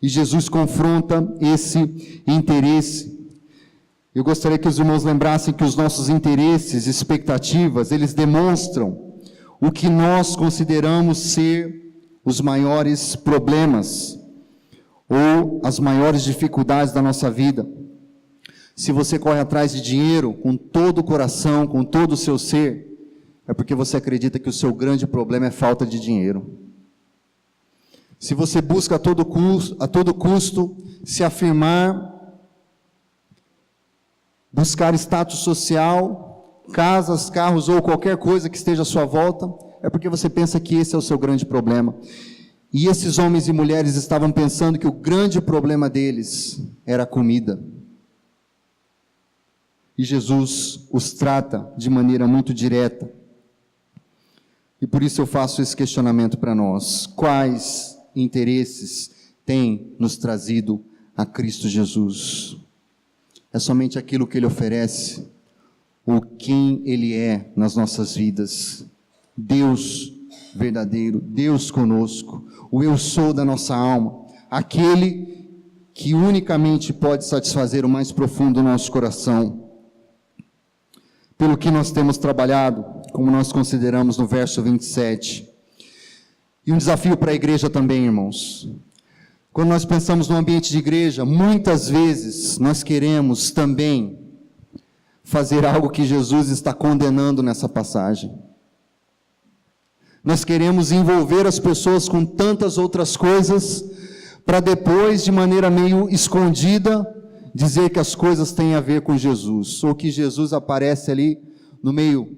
E Jesus confronta esse interesse. Eu gostaria que os irmãos lembrassem que os nossos interesses, expectativas, eles demonstram o que nós consideramos ser os maiores problemas ou as maiores dificuldades da nossa vida. Se você corre atrás de dinheiro com todo o coração, com todo o seu ser, é porque você acredita que o seu grande problema é falta de dinheiro. Se você busca a todo custo se afirmar, buscar status social, casas, carros ou qualquer coisa que esteja à sua volta, é porque você pensa que esse é o seu grande problema. E esses homens e mulheres estavam pensando que o grande problema deles era a comida. E Jesus os trata de maneira muito direta. E por isso eu faço esse questionamento para nós. Quais interesses têm nos trazido a Cristo Jesus? É somente aquilo que Ele oferece, ou quem Ele é nas nossas vidas. Deus verdadeiro, Deus conosco, o eu sou da nossa alma, aquele que unicamente pode satisfazer o mais profundo do nosso coração. Pelo que nós temos trabalhado, como nós consideramos no verso 27. E um desafio para a igreja também, irmãos. Quando nós pensamos no ambiente de igreja, muitas vezes nós queremos também fazer algo que Jesus está condenando nessa passagem. Nós queremos envolver as pessoas com tantas outras coisas, para depois, de maneira meio escondida, dizer que as coisas têm a ver com Jesus, ou que Jesus aparece ali no meio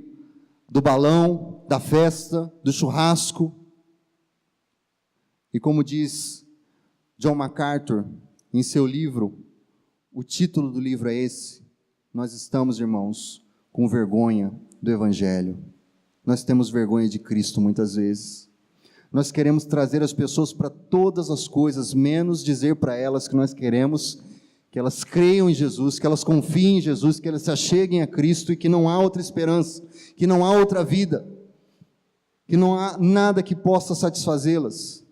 do balão, da festa, do churrasco. E como diz John MacArthur em seu livro, o título do livro é esse: nós estamos, irmãos, com vergonha do Evangelho. Nós temos vergonha de Cristo muitas vezes. Nós queremos trazer as pessoas para todas as coisas, menos dizer para elas que nós queremos que elas creiam em Jesus, que elas confiem em Jesus, que elas se acheguem a Cristo e que não há outra esperança, que não há outra vida, que não há nada que possa satisfazê-las.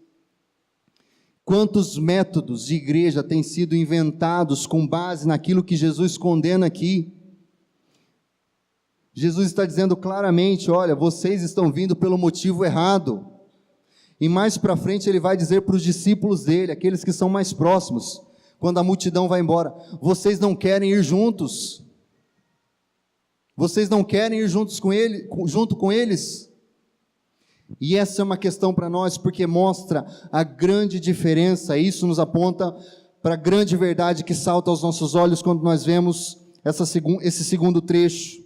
Quantos métodos de igreja têm sido inventados com base naquilo que Jesus condena aqui? Jesus está dizendo claramente: olha, vocês estão vindo pelo motivo errado. E mais para frente ele vai dizer para os discípulos dele, aqueles que são mais próximos, quando a multidão vai embora: vocês não querem ir juntos? Vocês não querem ir junto com eles? E essa é uma questão para nós, porque mostra a grande diferença. Isso nos aponta para a grande verdade que salta aos nossos olhos quando nós vemos esse segundo trecho.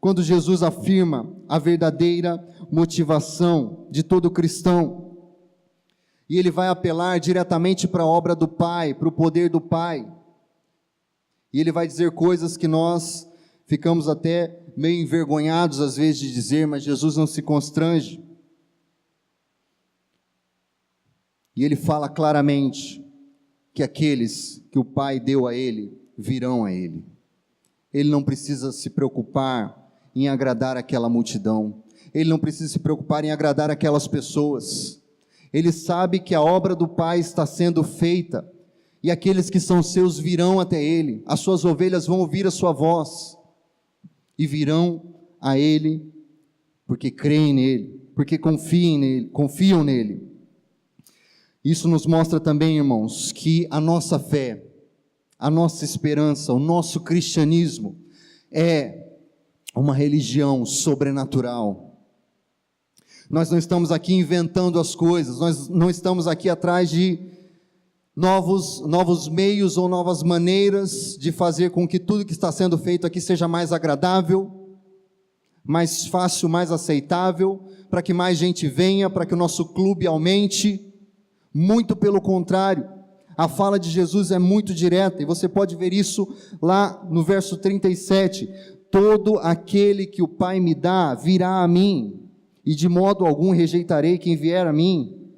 Quando Jesus afirma a verdadeira motivação de todo cristão, e ele vai apelar diretamente para a obra do Pai, para o poder do Pai, e ele vai dizer coisas que nós ficamos até meio envergonhados às vezes de dizer, mas Jesus não se constrange, e ele fala claramente que aqueles que o Pai deu a ele, virão a ele. Ele não precisa se preocupar em agradar aquela multidão, ele não precisa se preocupar em agradar aquelas pessoas, ele sabe que a obra do Pai está sendo feita, e aqueles que são seus virão até ele, as suas ovelhas vão ouvir a sua voz, e virão a ele, porque creem nele, porque confiam nele. Isso nos mostra também, irmãos, que a nossa fé, a nossa esperança, o nosso cristianismo é uma religião sobrenatural. Nós não estamos aqui inventando as coisas, nós não estamos aqui atrás de novos meios ou novas maneiras de fazer com que tudo que está sendo feito aqui seja mais agradável, mais fácil, mais aceitável, para que mais gente venha, para que o nosso clube aumente. Muito pelo contrário, a fala de Jesus é muito direta, e você pode ver isso lá no verso 37, todo aquele que o Pai me dá, virá a mim, e de modo algum rejeitarei quem vier a mim.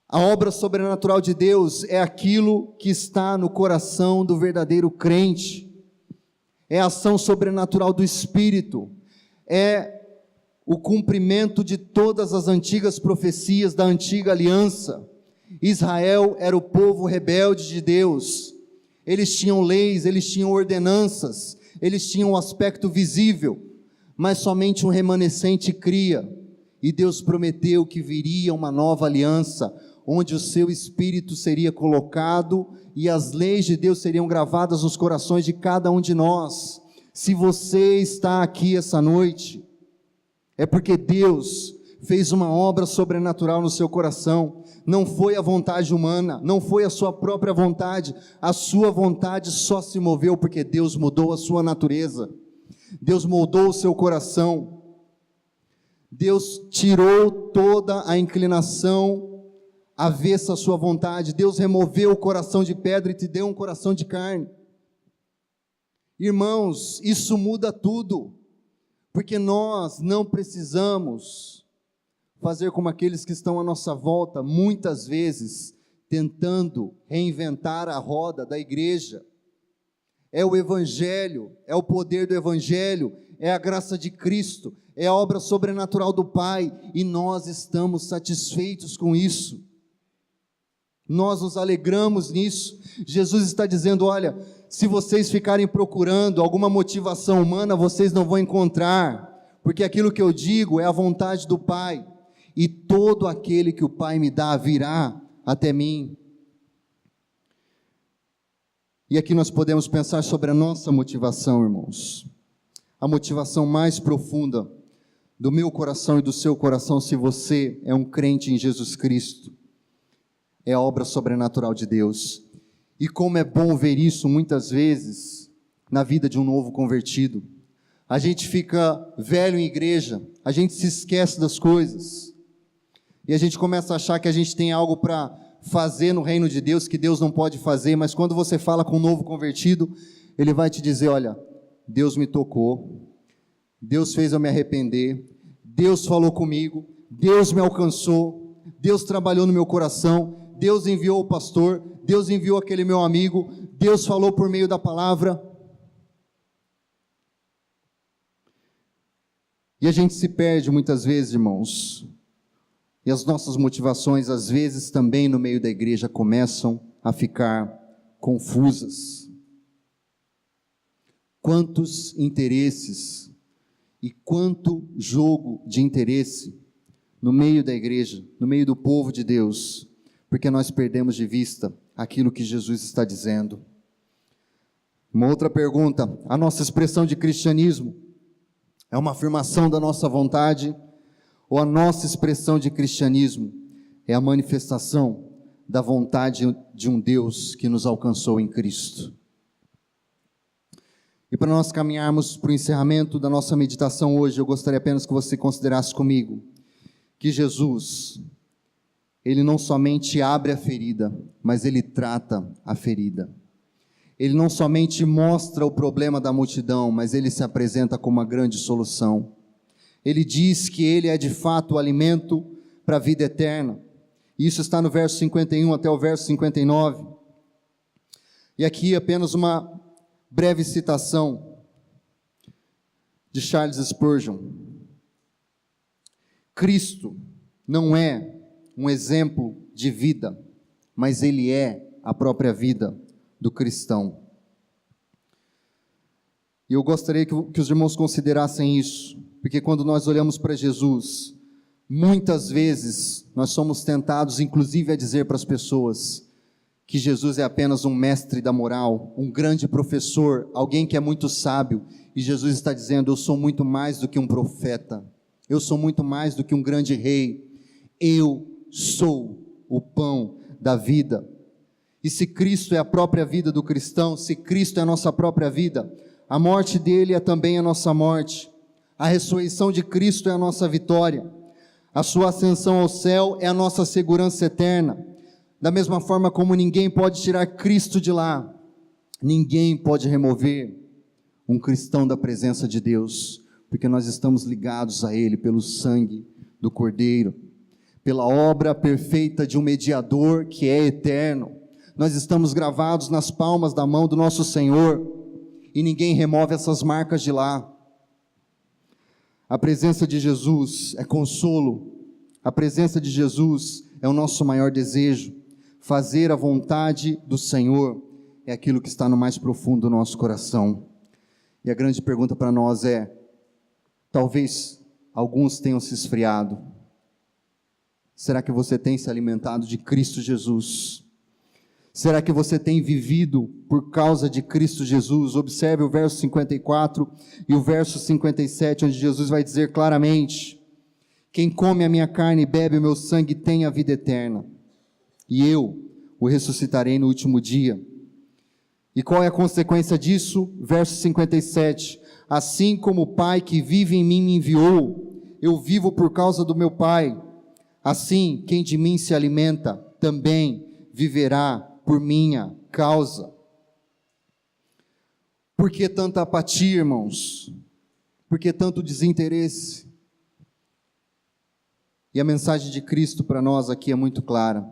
A obra sobrenatural de Deus é aquilo que está no coração do verdadeiro crente, é a ação sobrenatural do Espírito, é o cumprimento de todas as antigas profecias da antiga aliança. Israel era o povo rebelde de Deus, eles tinham leis, eles tinham ordenanças, eles tinham um aspecto visível, mas somente um remanescente cria, e Deus prometeu que viria uma nova aliança, onde o seu Espírito seria colocado, e as leis de Deus seriam gravadas nos corações de cada um de nós, Se você está aqui essa noite, é porque Deus fez uma obra sobrenatural no seu coração. Não foi a vontade humana, não foi a sua própria vontade. A sua vontade só se moveu porque Deus mudou a sua natureza. Deus moldou o seu coração. Deus tirou toda a inclinação avessa à sua vontade. Deus removeu o coração de pedra e te deu um coração de carne. Irmãos, isso muda tudo, porque nós não precisamos fazer como aqueles que estão à nossa volta, muitas vezes tentando reinventar a roda da igreja. É o Evangelho, é o poder do Evangelho, é a graça de Cristo, é a obra sobrenatural do Pai, e nós estamos satisfeitos com isso. Nós nos alegramos nisso. Jesus está dizendo: olha, se vocês ficarem procurando alguma motivação humana, vocês não vão encontrar, porque aquilo que eu digo é a vontade do Pai, e todo aquele que o Pai me dá virá até mim. E aqui nós podemos pensar sobre a nossa motivação, irmãos. A motivação mais profunda do meu coração e do seu coração, se você é um crente em Jesus Cristo, é a obra sobrenatural de Deus. E como é bom ver isso muitas vezes na vida de um novo convertido. A gente fica velho em igreja, a gente se esquece das coisas, e a gente começa a achar que a gente tem algo para fazer no reino de Deus, que Deus não pode fazer. Mas quando você fala com um novo convertido, ele vai te dizer: olha, Deus me tocou, Deus fez eu me arrepender, Deus falou comigo, Deus me alcançou, Deus trabalhou no meu coração, Deus enviou o pastor, Deus enviou aquele meu amigo, Deus falou por meio da palavra. E a gente se perde muitas vezes, irmãos, e as nossas motivações, às vezes, também no meio da igreja, começam a ficar confusas. Quantos interesses e quanto jogo de interesse no meio da igreja, no meio do povo de Deus, porque nós perdemos de vista aquilo que Jesus está dizendo. Uma outra pergunta: a nossa expressão de cristianismo é uma afirmação da nossa vontade, ou a nossa expressão de cristianismo é a manifestação da vontade de um Deus que nos alcançou em Cristo? E para nós caminharmos para o encerramento da nossa meditação hoje, eu gostaria apenas que você considerasse comigo que Jesus, Ele não somente abre a ferida, mas Ele trata a ferida. Ele não somente mostra o problema da multidão, mas Ele se apresenta como uma grande solução. Ele diz que Ele é de fato o alimento para a vida eterna. Isso está no verso 51 até o verso 59. E aqui apenas uma breve citação de Charles Spurgeon. Cristo não é um exemplo de vida, mas Ele é a própria vida do cristão. E eu gostaria que os irmãos considerassem isso, porque quando nós olhamos para Jesus, muitas vezes nós somos tentados, inclusive, a dizer para as pessoas que Jesus é apenas um mestre da moral, um grande professor, alguém que é muito sábio, e Jesus está dizendo: eu sou muito mais do que um profeta, eu sou muito mais do que um grande rei, eu sou o pão da vida. E se Cristo é a própria vida do cristão, se Cristo é a nossa própria vida, a morte dele é também a nossa morte, a ressurreição de Cristo é a nossa vitória, a sua ascensão ao céu é a nossa segurança eterna. Da mesma forma como ninguém pode tirar Cristo de lá, ninguém pode remover um cristão da presença de Deus, porque nós estamos ligados a Ele pelo sangue do Cordeiro, pela obra perfeita de um mediador que é eterno. Nós estamos gravados nas palmas da mão do nosso Senhor, e ninguém remove essas marcas de lá. A presença de Jesus é consolo, a presença de Jesus é o nosso maior desejo. Fazer a vontade do Senhor é aquilo que está no mais profundo do nosso coração. E a grande pergunta para nós é: talvez alguns tenham se esfriado. Será que você tem se alimentado de Cristo Jesus? Será que você tem vivido por causa de Cristo Jesus? Observe o verso 54 e o verso 57, onde Jesus vai dizer claramente: quem come a minha carne e bebe o meu sangue tem a vida eterna, e eu o ressuscitarei no último dia. E qual é a consequência disso? Verso 57, assim como o Pai que vive em mim me enviou, eu vivo por causa do meu Pai, assim quem de mim se alimenta também viverá por minha causa. Por que tanta apatia, irmãos? Por que tanto desinteresse? E a mensagem de Cristo para nós aqui é muito clara.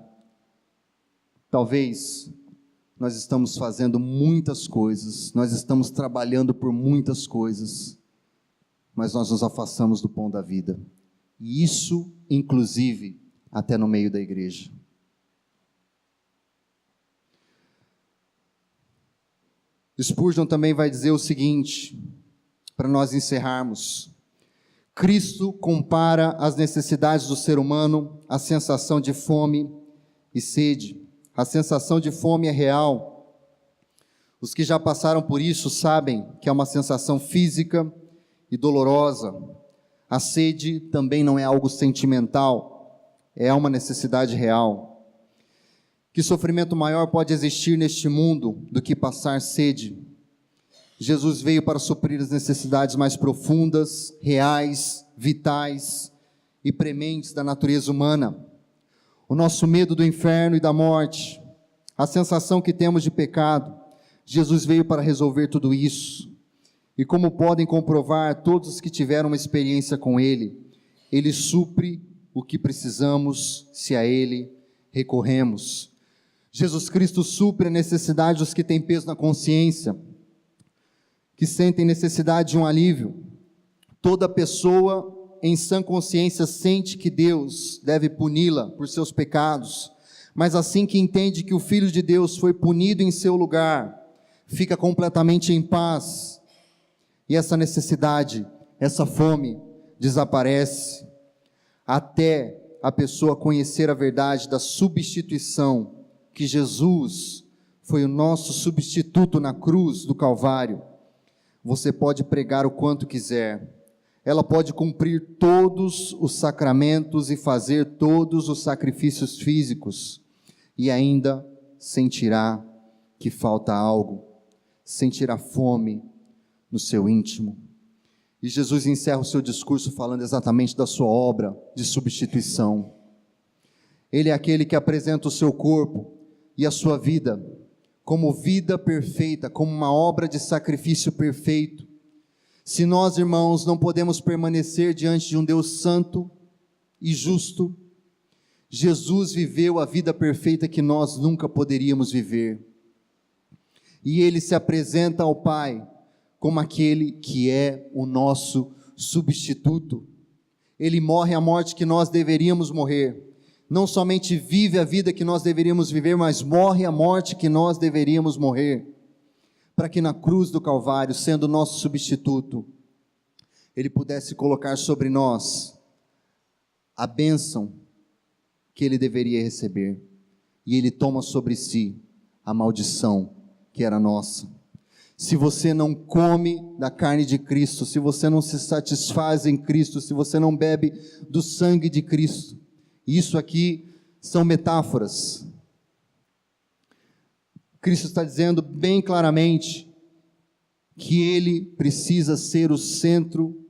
Talvez nós estamos fazendo muitas coisas, nós estamos trabalhando por muitas coisas, mas nós nos afastamos do pão da vida. E isso, inclusive, até no meio da igreja. Spurgeon também vai dizer o seguinte, para nós encerrarmos: Cristo compara as necessidades do ser humano à sensação de fome e sede. A sensação de fome é real. Os que já passaram por isso sabem que é uma sensação física e dolorosa. A sede também não é algo sentimental, é uma necessidade real. Que sofrimento maior pode existir neste mundo do que passar sede? Jesus veio para suprir as necessidades mais profundas, reais, vitais e prementes da natureza humana. O nosso medo do inferno e da morte, a sensação que temos de pecado, Jesus veio para resolver tudo isso. E como podem comprovar todos os que tiveram uma experiência com Ele, Ele supre o que precisamos se a Ele recorremos. Jesus Cristo supre a necessidade dos que têm peso na consciência, que sentem necessidade de um alívio. Toda pessoa em sã consciência sente que Deus deve puni-la por seus pecados, mas assim que entende que o Filho de Deus foi punido em seu lugar, fica completamente em paz, e essa necessidade, essa fome desaparece, até a pessoa conhecer a verdade da substituição, que Jesus foi o nosso substituto na cruz do Calvário. Você pode pregar o quanto quiser, ela pode cumprir todos os sacramentos e fazer todos os sacrifícios físicos, e ainda sentirá que falta algo, sentirá fome no seu íntimo. E Jesus encerra o seu discurso falando exatamente da sua obra de substituição. Ele é aquele que apresenta o seu corpo e a sua vida como vida perfeita, como uma obra de sacrifício perfeito. Se nós, irmãos, não podemos permanecer diante de um Deus santo e justo, Jesus viveu a vida perfeita que nós nunca poderíamos viver. E Ele se apresenta ao Pai como aquele que é o nosso substituto. Ele morre a morte que nós deveríamos morrer. Não somente vive a vida que nós deveríamos viver, mas morre a morte que nós deveríamos morrer, para que na cruz do Calvário, sendo nosso substituto, Ele pudesse colocar sobre nós a bênção que Ele deveria receber, e Ele toma sobre si a maldição que era nossa. Se você não come da carne de Cristo, se você não se satisfaz em Cristo, se você não bebe do sangue de Cristo, isso aqui são metáforas. Cristo está dizendo bem claramente que Ele precisa ser o centro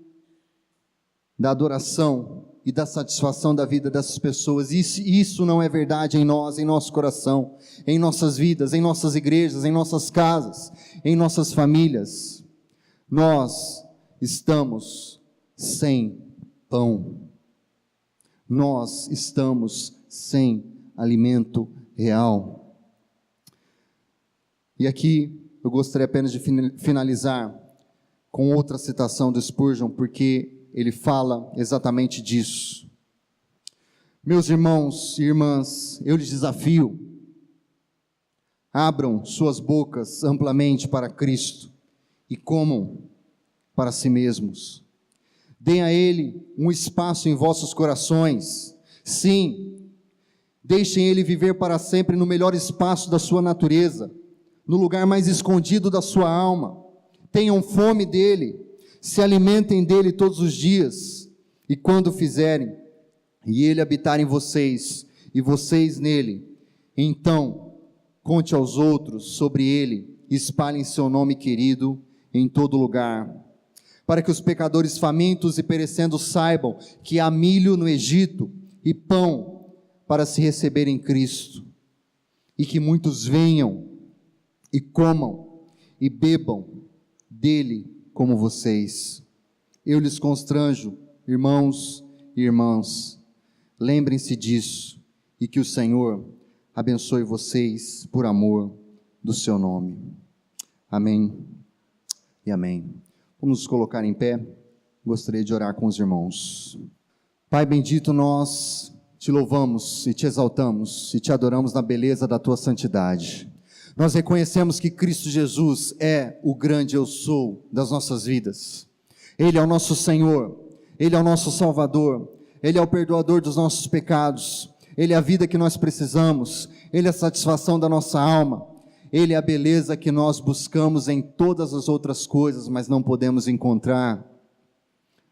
da adoração e da satisfação da vida dessas pessoas. Isso não é verdade em nós, em nosso coração, em nossas vidas, em nossas igrejas, em nossas casas, em nossas famílias. Nós estamos sem pão. Nós estamos sem alimento real. E aqui eu gostaria apenas de finalizar com outra citação do Spurgeon, porque ele fala exatamente disso. Meus irmãos e irmãs, eu lhes desafio, abram suas bocas amplamente para Cristo e comam para si mesmos. Deem a Ele um espaço em vossos corações. Sim, Deixem ele viver para sempre no melhor espaço da sua natureza, no lugar mais escondido da sua alma. Tenham fome dele, se alimentem dele todos os dias, e quando fizerem, e ele habitar em vocês, e vocês nele, então conte aos outros sobre ele, e espalhem seu nome querido em todo lugar, para que os pecadores famintos e perecendo saibam que há milho no Egito e pão para se receber em Cristo, e que muitos venham e comam e bebam dele como vocês. Eu lhes constranjo, irmãos e irmãs, lembrem-se disso, e que o Senhor abençoe vocês por amor do seu nome. Amém e amém. Vamos nos colocar em pé. Gostaria de orar com os irmãos. Pai bendito, nós te louvamos e te exaltamos e te adoramos na beleza da tua santidade. Nós reconhecemos que Cristo Jesus é o grande eu sou das nossas vidas. Ele é o nosso Senhor, Ele é o nosso Salvador, Ele é o perdoador dos nossos pecados, Ele é a vida que nós precisamos, Ele é a satisfação da nossa alma, Ele é a beleza que nós buscamos em todas as outras coisas, mas não podemos encontrar.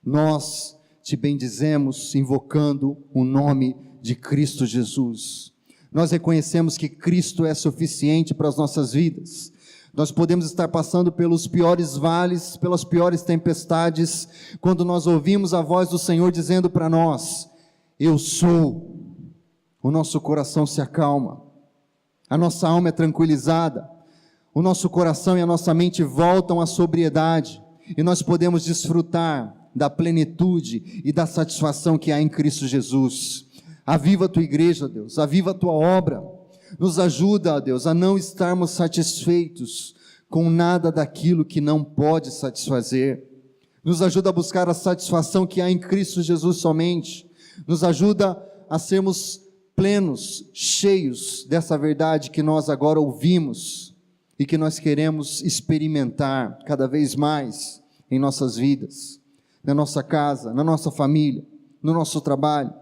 Nós te bendizemos invocando o nome de Cristo Jesus. Nós reconhecemos que Cristo é suficiente para as nossas vidas. Nós podemos estar passando pelos piores vales, pelas piores tempestades, quando nós ouvimos a voz do Senhor dizendo para nós: eu sou. O nosso coração se acalma, a nossa alma é tranquilizada, o nosso coração e a nossa mente voltam à sobriedade, e nós podemos desfrutar da plenitude e da satisfação que há em Cristo Jesus. Aviva a tua igreja, Deus, aviva a tua obra, nos ajuda, Deus, a não estarmos satisfeitos com nada daquilo que não pode satisfazer, nos ajuda a buscar a satisfação que há em Cristo Jesus somente, nos ajuda a sermos plenos, cheios dessa verdade que nós agora ouvimos e que nós queremos experimentar cada vez mais em nossas vidas, na nossa casa, na nossa família, no nosso trabalho,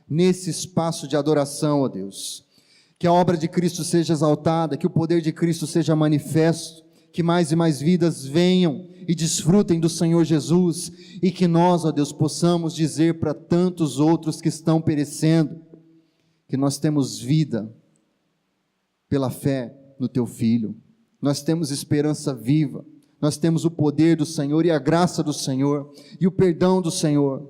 nesse espaço de adoração, ó Deus. Que a obra de Cristo seja exaltada, que o poder de Cristo seja manifesto, que mais e mais vidas venham e desfrutem do Senhor Jesus, e que nós, ó Deus, possamos dizer para tantos outros que estão perecendo, que nós temos vida pela fé no Teu Filho, nós temos esperança viva, nós temos o poder do Senhor e a graça do Senhor e o perdão do Senhor.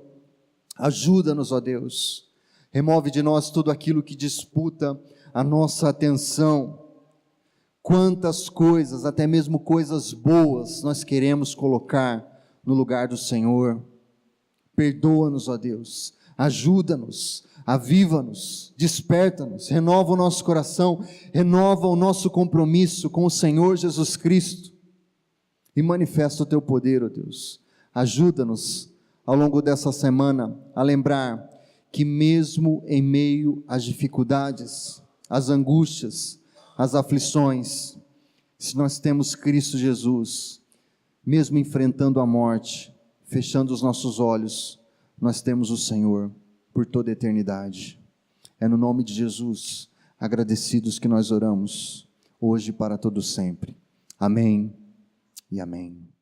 Ajuda-nos, ó Deus, remove de nós tudo aquilo que disputa a nossa atenção. Quantas coisas, até mesmo coisas boas, nós queremos colocar no lugar do Senhor. Perdoa-nos, ó Deus, ajuda-nos, aviva-nos, desperta-nos, renova o nosso coração, renova o nosso compromisso com o Senhor Jesus Cristo, e manifesta o Teu poder, ó Deus. Ajuda-nos ao longo dessa semana a lembrar que mesmo em meio às dificuldades, às angústias, às aflições, se nós temos Cristo Jesus, mesmo enfrentando a morte, fechando os nossos olhos, nós temos o Senhor por toda a eternidade. É no nome de Jesus, agradecidos, que nós oramos, hoje e para todo sempre. Amém e amém.